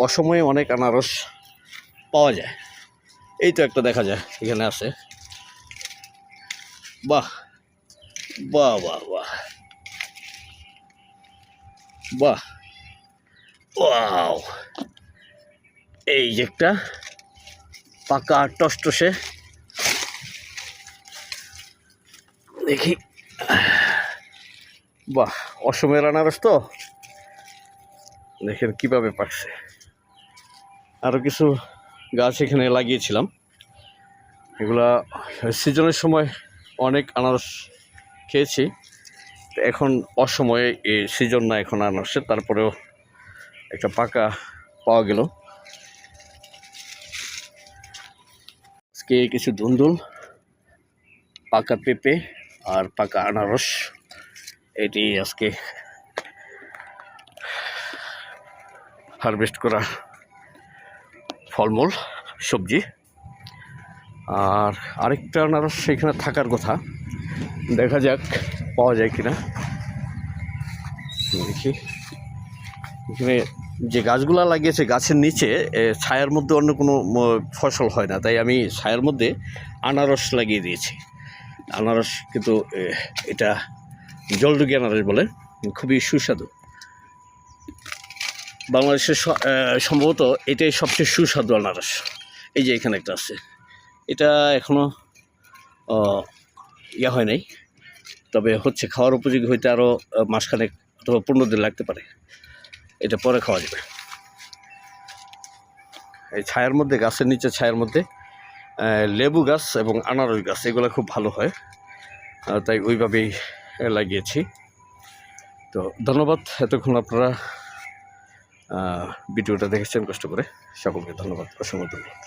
অসময়ে অনেক আনারস পাওয়া যায়। এই তো একটা দেখা যায় এখানে আছে। বাহ বাহ বাহ বাহ বাহ, ওয়াও! এই যে একটা পাকা টসটসে, দেখি। বাহ, অসমের আনারস তো দেখেন কিভাবে পাকছে। আরও কিছু গাছ এখানে লাগিয়েছিলাম, এগুলা সিজনের সময় অনেক আনারস খেয়েছি। এখন অসময়ে এই সিজন না এখন আনারসের, তারপরেও একটা পাকা পাওয়া গেল। আজকে কিছু ধুন্দুল, পাকা পেঁপে আর পাকা আনারস, এটি আজকে হারভেস্ট করা ফলমূল সবজি। আর আরেকটা আনারস সেখানে থাকার কথা, দেখা যাক পাওয়া যায় কিনা। দেখি এখানে যে গাছগুলা লাগিয়েছে, গাছের নিচে ছায়ার মধ্যে অন্য কোনো ফসল হয় না, তাই আমি ছায়ার মধ্যে আনারস লাগিয়ে দিয়েছি। আনারস কিন্তু এটা জলডুগি আনারস বলে, খুবই সুস্বাদু। বাংলাদেশের সম্ভবত এটাই সবচেয়ে সুস্বাদু আনারস। এই যে এখানে একটা আছে, এটা এখনও ইয়া হয় নাই, তবে হচ্ছে খাওয়ার উপযোগী হইতে আরও মাসখানেক অথবা 15 দিন লাগতে পারে। এটা পরে খাওয়া যাবে। এই ছায়ার মধ্যে, গাছের নিচে ছায়ার মধ্যে লেবু গাছ এবং আনারস গাছ এগুলো খুব ভালো হয়, তাই ওইভাবেই লাগিয়েছি। তো ধন্যবাদ, এতক্ষণ আপনারা ভিডিওটা দেখেছেন কষ্ট করে, সকলকে ধন্যবাদ, অসংখ্য ধন্যবাদ।